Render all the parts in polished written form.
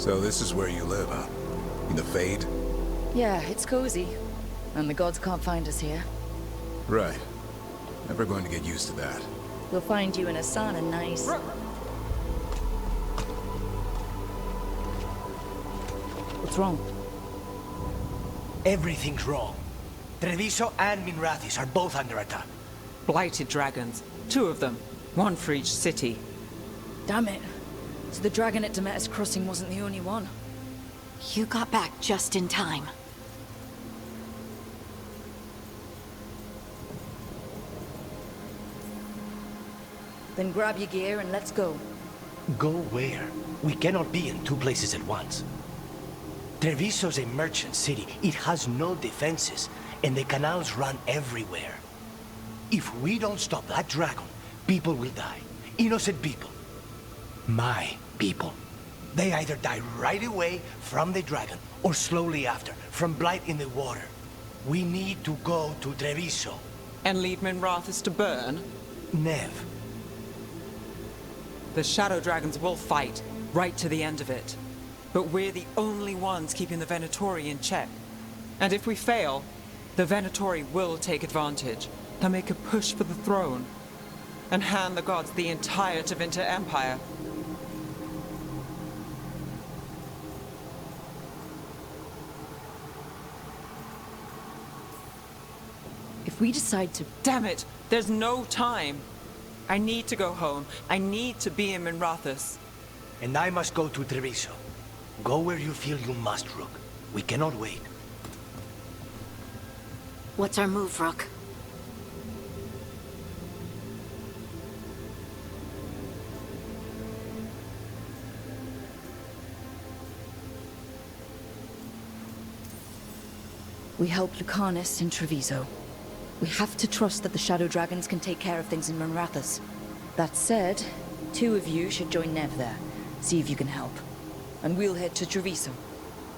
So this is where you live, huh? In the Fade? Yeah, it's cozy. And the gods can't find us here. Right. Never going to get used to that. We'll find you in a sauna nice. What's wrong? Everything's wrong. Treviso and Minrathis are both under attack. Blighted dragons. 2 of them. 1 for each city. Damn it. So the dragon at Demeter's Crossing wasn't the only one. You got back just in time. Then grab your gear and let's go. Go where? We cannot be in 2 places at once. Treviso's a merchant city. It has no defenses, and the canals run everywhere. If we don't stop that dragon, people will die. Innocent people. My people. They either die right away from the dragon, or slowly after, from blight in the water. We need to go to Treviso. And leave Minrathis to burn? Nev. The Shadow Dragons will fight, right to the end of it. But we're the only ones keeping the Venatori in check. And if we fail, the Venatori will take advantage. They'll make a push for the throne, and hand the gods the entire Tevinter Empire. If we decide to... Damn it! There's no time! I need to go home. I need to be in Minrathis. And I must go to Treviso. Go where you feel you must, Rook. We cannot wait. What's our move, Rook? We help Lucanus in Treviso. We have to trust that the Shadow Dragons can take care of things in Minrathis. That said, 2 of you should join Nev there. See if you can help. And we'll head to Treviso.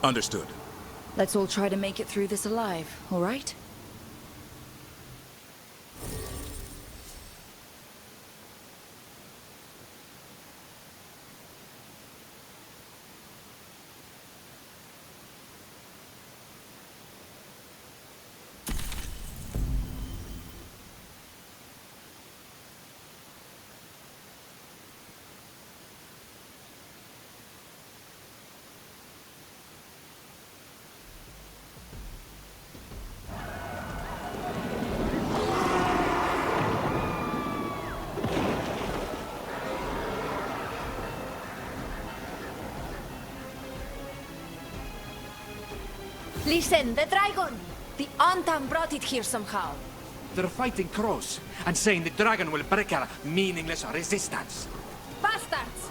Understood. Let's all try to make it through this alive, all right? Listen, the dragon! The Antam brought it here somehow. They're fighting crows and saying the dragon will break our meaningless resistance. Bastards!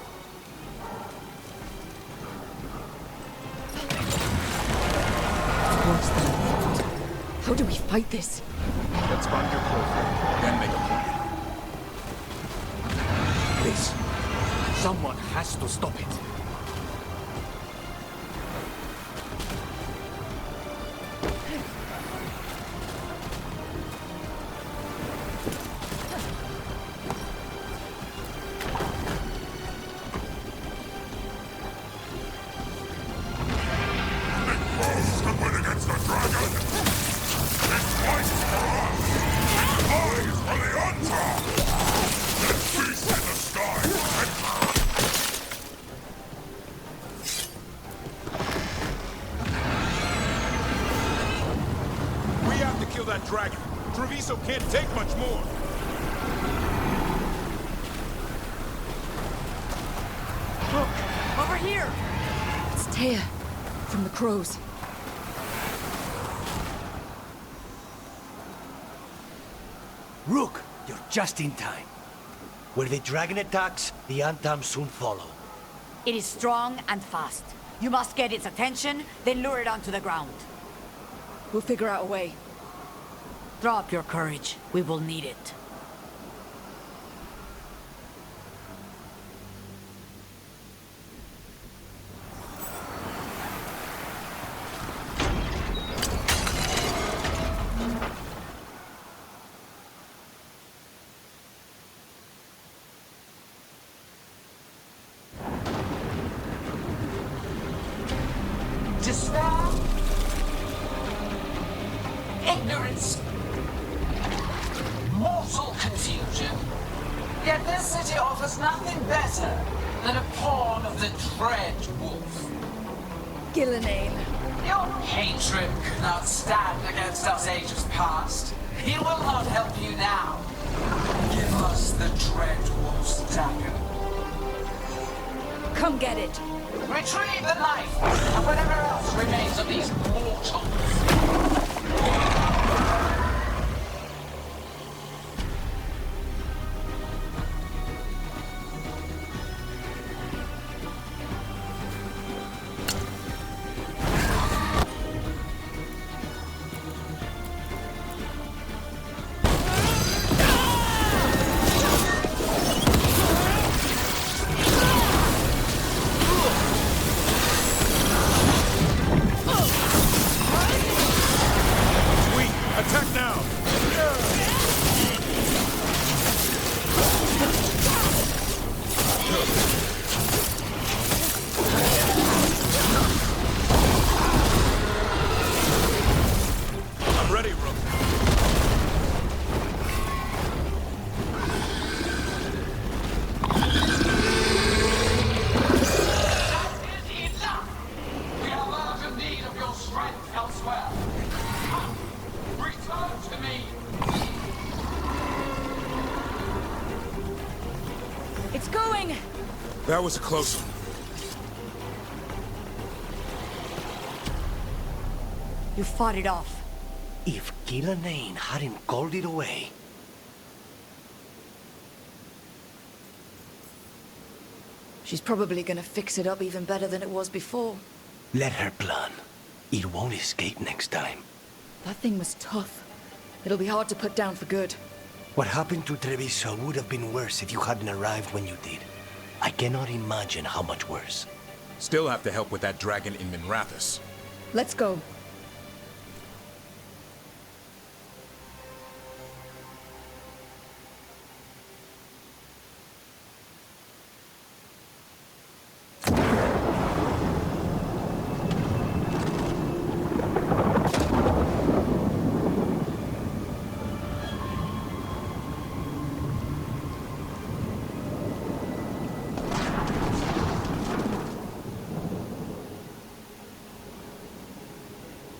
Worse than I thought. How do we fight this? Let's find your clothes, then make a plan. Please, someone has to stop it. That dragon. Treviso can't take much more. Look, over here! It's Taya, from the crows. Rook, you're just in time. Where the dragon attacks, the Antam soon follow. It is strong and fast. You must get its attention, then lure it onto the ground. We'll figure out a way. Drop your courage. We will need it. Despair? Ignorance? Mortal confusion? Yet this city offers nothing better than a pawn of the Dread Wolf. Gillenane. Your hatred could not stand against us ages past. He will not help you now. Give us the Dread Wolf's dagger. Come get it. Retrieve the knife and whatever else remains of these mortals. Attack now! I'm ready, Rook. We have urgent need of your strength elsewhere. Return to me! It's going! That was a close one. You fought it off. If Gillenane hadn't called it away... She's probably gonna fix it up even better than it was before. Let her plan. It won't escape next time. That thing was tough. It'll be hard to put down for good. What happened to Treviso would have been worse if you hadn't arrived when you did. I cannot imagine how much worse. Still have to help with that dragon in Minrathous. Let's go.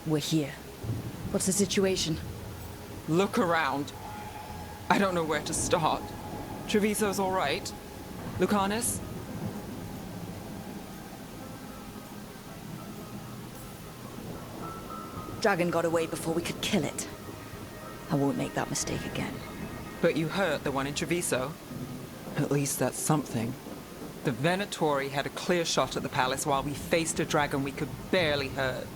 We're here. What's the situation? Look around. I don't know where to start. Treviso's all right. Lucanus? Dragon got away before we could kill it. I won't make that mistake again. But you hurt the one in Treviso. At least that's something. The Venatori had a clear shot at the palace while we faced a dragon we could barely hurt.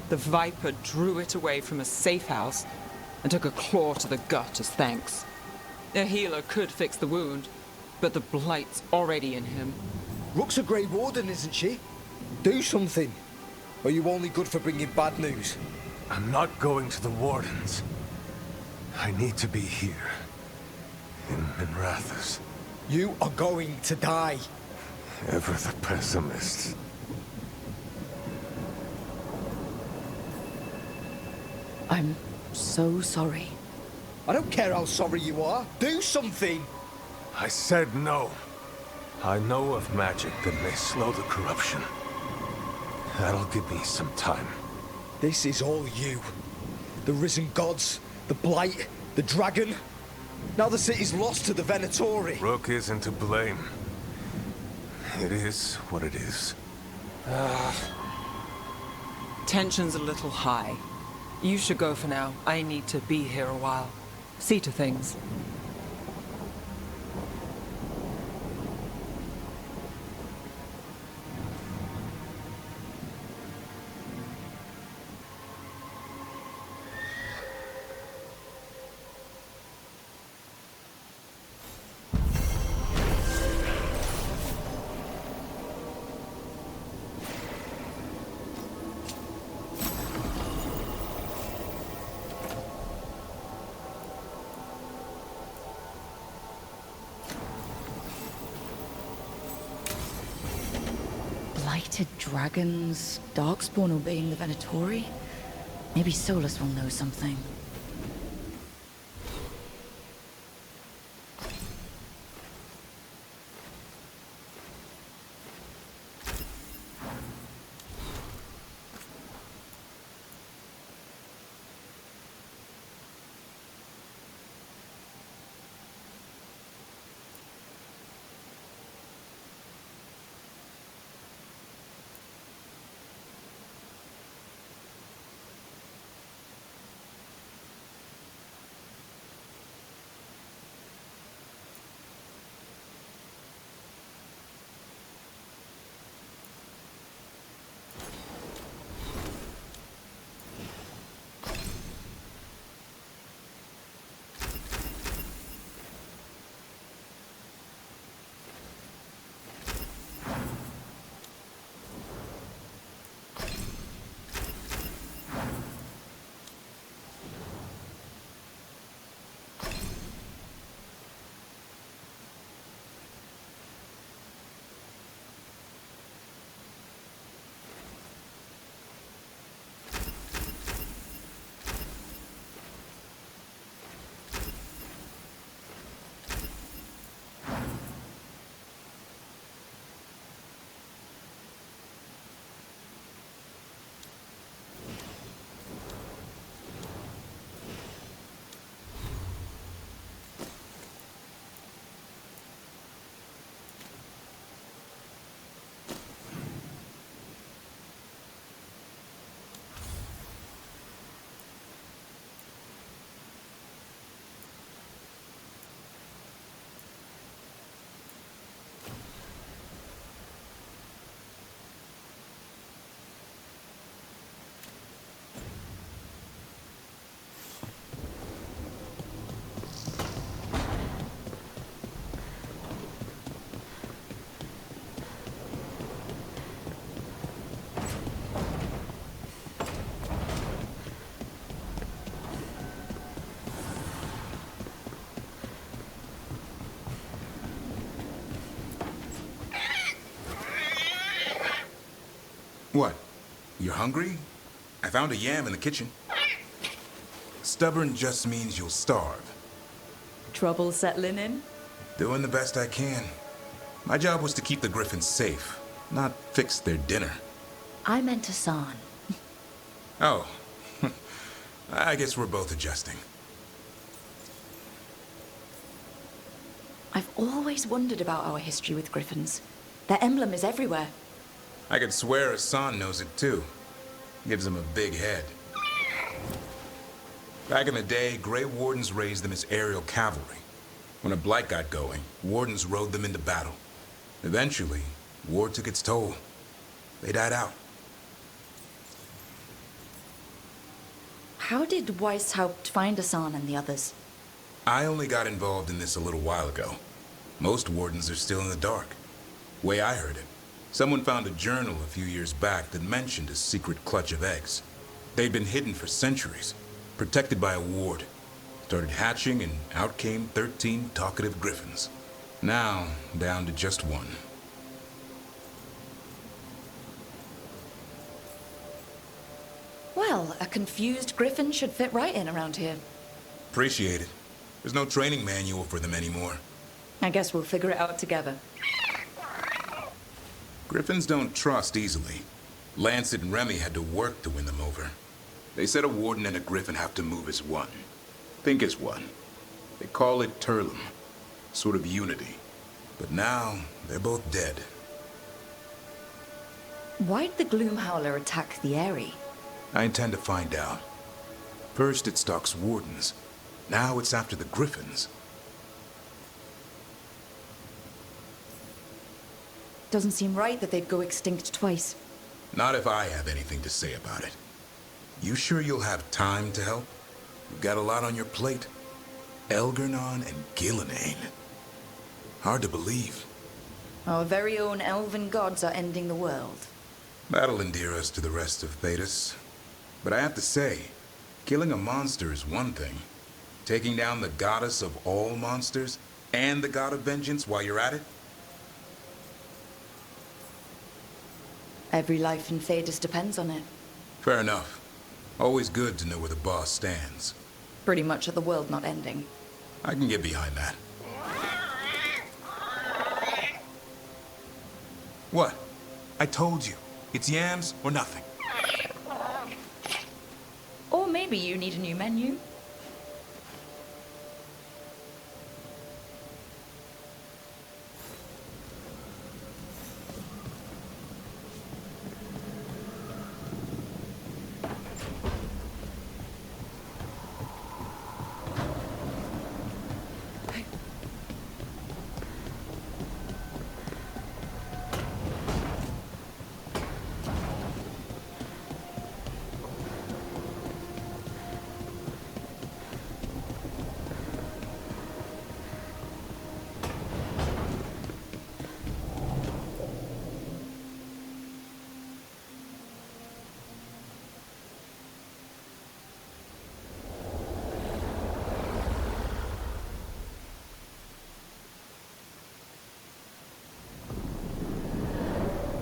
The Viper drew it away from a safe house and took a claw to the gut as thanks. A healer could fix the wound, but the blight's already in him. Rook's a Grey Warden, isn't she? Do something. Or are you only good for bringing bad news? I'm not going to the Wardens. I need to be here. In Minrathous. You are going to die. Ever the pessimist. I'm so sorry. I don't care how sorry you are. Do something! I said no. I know of magic that may slow the corruption. That'll give me some time. This is all you. The risen gods, the blight, the dragon. Now the city's lost to the Venatori. Rook isn't to blame. It is what it is. Tension's a little high. You should go for now. I need to be here a while. See to things. Blighted dragons, Darkspawn obeying the Venatori. Maybe Solus will know something. What? You're hungry? I found a yam in the kitchen. Stubborn just means you'll starve. Trouble settling in? Doing the best I can. My job was to keep the Griffins safe, not fix their dinner. I meant Hassan. Oh. I guess we're both adjusting. I've always wondered about our history with Griffins. Their emblem is everywhere. I could swear Hassan knows it too. Gives him a big head. Back in the day, Grey Wardens raised them as aerial cavalry. When a blight got going, Wardens rode them into battle. Eventually, war took its toll. They died out. How did Weishaupt find Hassan and the others? I only got involved in this a little while ago. Most Wardens are still in the dark. Way I heard it, someone found a journal a few years back that mentioned a secret clutch of eggs. They'd been hidden for centuries, protected by a ward. Started hatching and out came 13 talkative griffins. Now, down to just one. Well, a confused griffin should fit right in around here. Appreciate it. There's no training manual for them anymore. I guess we'll figure it out together. Griffins don't trust easily. Lancet and Remy had to work to win them over. They said a warden and a griffin have to move as one. Think as one. They call it Turlum. Sort of unity. But now, they're both dead. Why'd the Gloomhowler attack the Eyrie? I intend to find out. First it stalks wardens. Now it's after the griffins. Doesn't seem right that they'd go extinct twice. Not if I have anything to say about it. You sure you'll have time to help? You've got a lot on your plate. Elgernon and Gillenane. Hard to believe. Our very own elven gods are ending the world. That'll endear us to the rest of Thedas. But I have to say, killing a monster is one thing. Taking down the goddess of all monsters and the god of vengeance while you're at it? Every life in Thedas depends on it. Fair enough. Always good to know where the boss stands. Pretty much at the world not ending. I can get behind that. What? I told you. It's yams or nothing. Or maybe you need a new menu.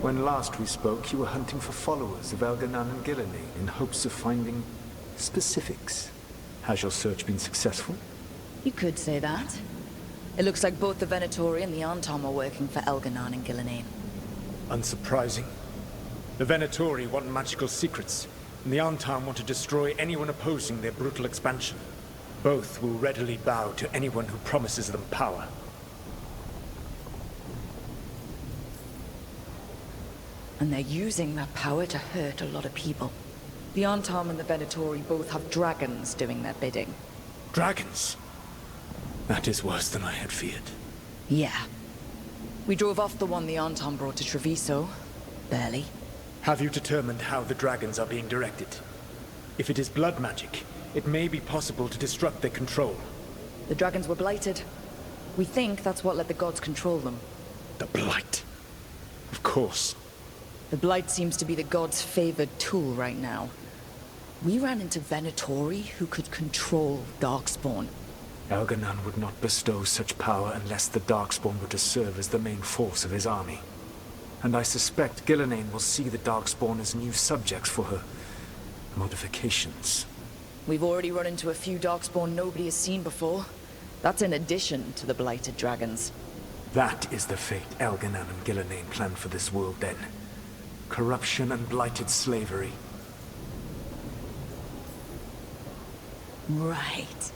When last we spoke, you were hunting for followers of Elganan and Gillenane in hopes of finding specifics. Has your search been successful? You could say that. It looks like both the Venatori and the Antom are working for Elganan and Gillenane. Unsurprising. The Venatori want magical secrets, and the Antom want to destroy anyone opposing their brutal expansion. Both will readily bow to anyone who promises them power. And they're using that power to hurt a lot of people. The Antom and the Venatori both have dragons doing their bidding. Dragons? That is worse than I had feared. Yeah. We drove off the one the Antom brought to Treviso. Barely. Have you determined how the dragons are being directed? If it is blood magic, it may be possible to disrupt their control. The dragons were blighted. We think that's what let the gods control them. The Blight. Of course. The Blight seems to be the gods' favored tool right now. We ran into Venatori who could control Darkspawn. Elganan would not bestow such power unless the Darkspawn were to serve as the main force of his army. And I suspect Gillenane will see the Darkspawn as new subjects for her modifications. We've already run into a few Darkspawn nobody has seen before. That's in addition to the blighted dragons. That is the fate Elganan and Gillenane planned for this world then. Corruption and blighted slavery. Right.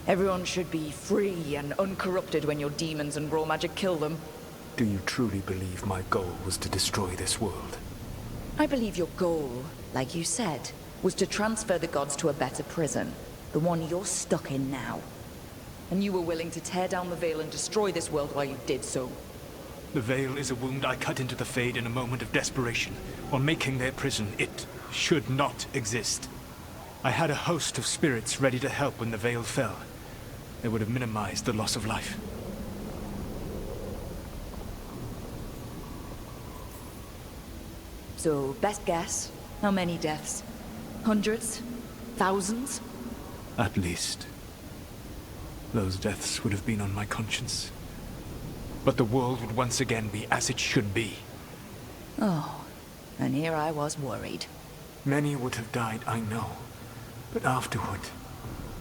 Everyone should be free and uncorrupted when your demons and raw magic kill them. Do you truly believe my goal was to destroy this world? I believe your goal, like you said, was to transfer the gods to a better prison. The one you're stuck in now. And you were willing to tear down the veil and destroy this world while you did so. The veil is a wound I cut into the Fade in a moment of desperation, while making their prison. It should not exist. I had a host of spirits ready to help when the veil fell. They would have minimized the loss of life. So, best guess, how many deaths? Hundreds? Thousands? At least. Those deaths would have been on my conscience. But the world would once again be as it should be. Oh, and here I was worried. Many would have died, I know. But afterward,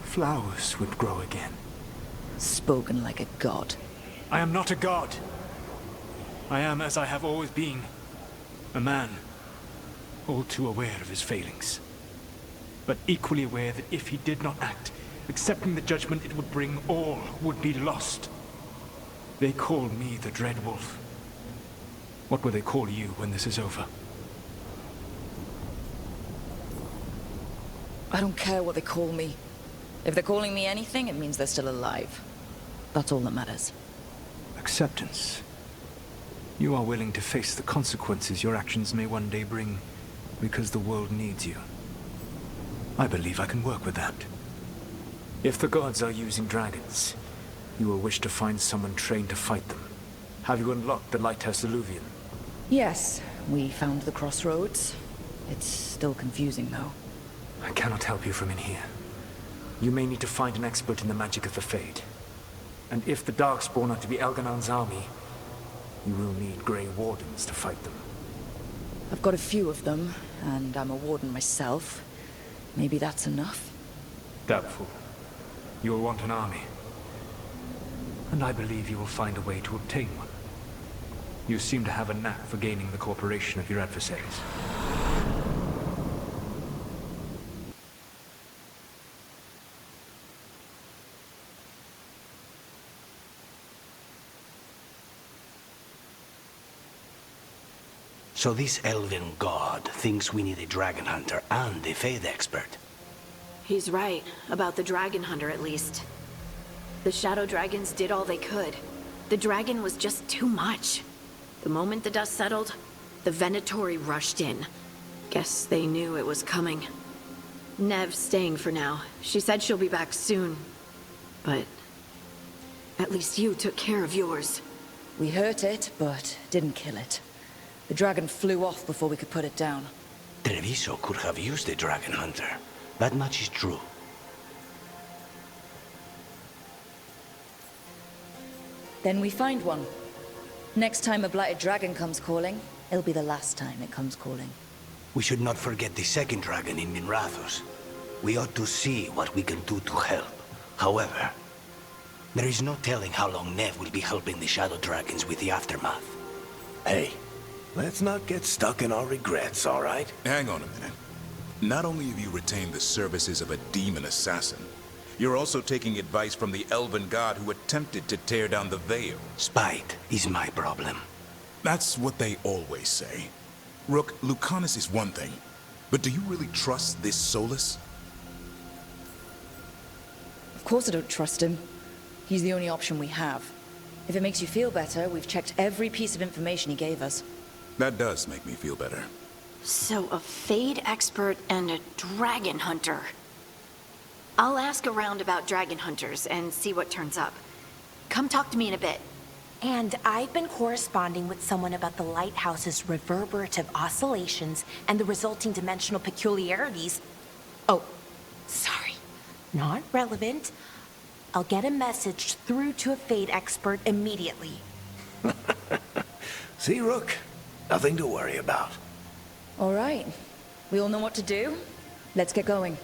flowers would grow again. Spoken like a god. I am not a god. I am, as I have always been, a man. All too aware of his failings. But equally aware that if he did not act, accepting the judgment it would bring, all would be lost. They call me the Dread Wolf. What will they call you when this is over? I don't care what they call me. If they're calling me anything, it means they're still alive. That's all that matters. Acceptance. You are willing to face the consequences your actions may one day bring, because the world needs you. I believe I can work with that. If the gods are using dragons, you will wish to find someone trained to fight them. Have you unlocked the Lighthouse Illuvian? Yes, we found the crossroads. It's still confusing, though. I cannot help you from in here. You may need to find an expert in the magic of the Fade. And if the Darkspawn are to be Elganan's army, you will need Grey Wardens to fight them. I've got a few of them, and I'm a warden myself. Maybe that's enough? Doubtful. You'll want an army. And I believe you will find a way to obtain one. You seem to have a knack for gaining the cooperation of your adversaries. So this elven god thinks we need a dragon hunter and a faith expert. He's right, about the dragon hunter at least. The shadow dragons did all they could. The dragon was just too much. The moment the dust settled, the Venatori rushed in. Guess they knew it was coming. Nev's staying for now. She said she'll be back soon. But at least you took care of yours. We hurt it, but didn't kill it. The dragon flew off before we could put it down. Treviso could have used a dragon hunter. That much is true. Then we find one. Next time a blighted dragon comes calling, it'll be the last time it comes calling. We should not forget the second dragon in Minrathos. We ought to see what we can do to help. However, there is no telling how long Nev will be helping the shadow dragons with the aftermath. Hey, let's not get stuck in our regrets, all right? Hang on a minute. Not only have you retained the services of a demon assassin, you're also taking advice from the elven god who attempted to tear down the veil. Spite is my problem. That's what they always say. Rook, Lucanus is one thing, but do you really trust this Solus? Of course I don't trust him. He's the only option we have. If it makes you feel better, we've checked every piece of information he gave us. That does make me feel better. So a Fade expert and a dragon hunter. I'll ask around about dragon hunters and see what turns up. Come talk to me in a bit. And I've been corresponding with someone about the lighthouse's reverberative oscillations and the resulting dimensional peculiarities. Oh, sorry. Not relevant. I'll get a message through to a Fade expert immediately. See, Rook? Nothing to worry about. All right. We all know what to do. Let's get going.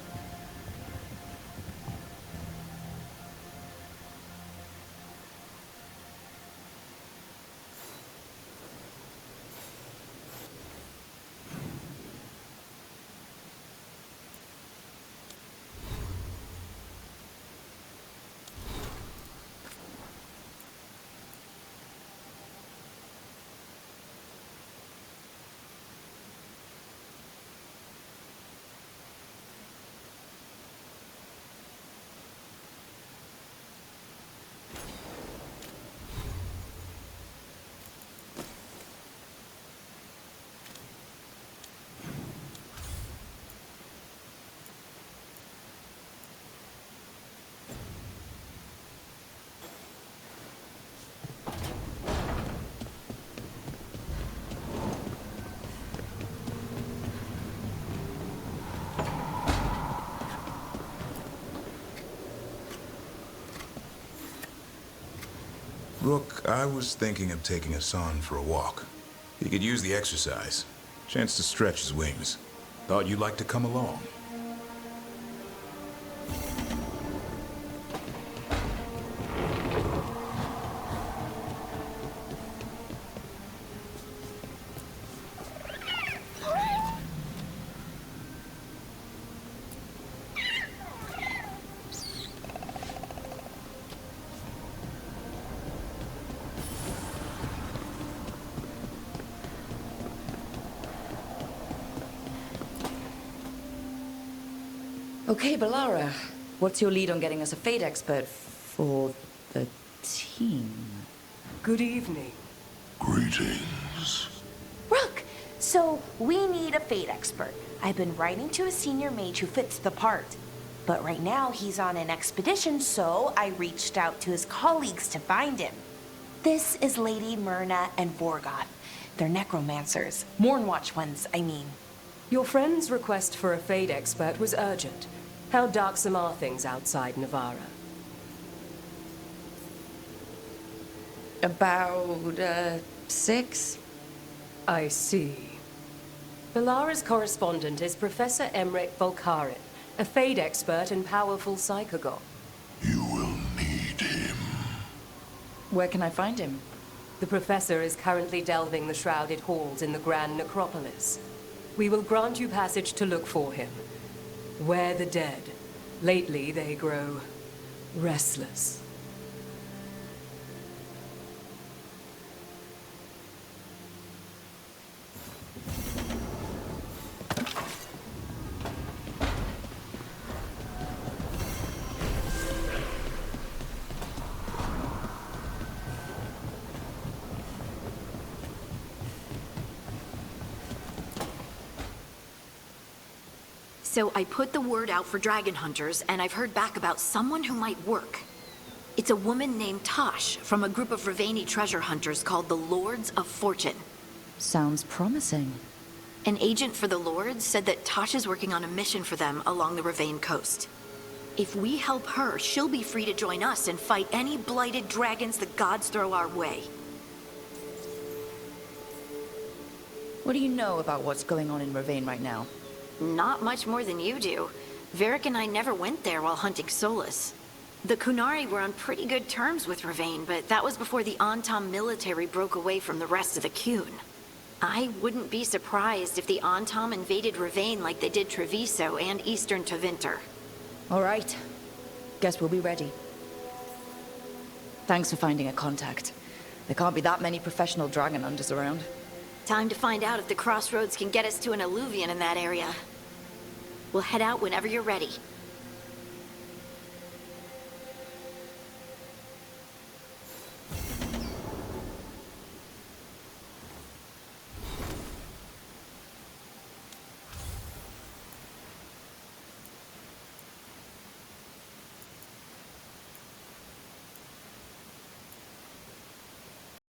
Rook, I was thinking of taking Hassan for a walk. He could use the exercise. Chance to stretch his wings. Thought you'd like to come along. Okay, Balara. What's your lead on getting us a Fade expert for the team? Good evening. Greetings. Rook! So, we need a Fade expert. I've been writing to a senior mage who fits the part. But right now, he's on an expedition, so I reached out to his colleagues to find him. This is Lady Myrna and Vorgoth. They're necromancers. Mournwatch ones, I mean. Your friend's request for a Fade expert was urgent. How darksome are things outside Navarra? About, 6? I see. Valara's correspondent is Professor Emmerich Volkarin, a Fade expert and powerful psychagon. You will need him. Where can I find him? The Professor is currently delving the shrouded halls in the Grand Necropolis. We will grant you passage to look for him. Where the dead. Lately they grow restless. So I put the word out for dragon hunters, and I've heard back about someone who might work. It's a woman named Tosh from a group of Ravani treasure hunters called the Lords of Fortune. Sounds promising. An agent for the Lords said that Tosh is working on a mission for them along the Ravane coast. If we help her, she'll be free to join us and fight any blighted dragons the gods throw our way. What do you know about what's going on in Ravane right now? Not much more than you do. Varric and I never went there while hunting Solus. The Kunari were on pretty good terms with Ravane, but that was before the Antam military broke away from the rest of the Kun. I wouldn't be surprised if the Antam invaded Ravane like they did Treviso and Eastern Tevinter. All right. Guess we'll be ready. Thanks for finding a contact. There can't be that many professional dragon hunters around. Time to find out if the crossroads can get us to an alluvion in that area. We'll head out whenever you're ready.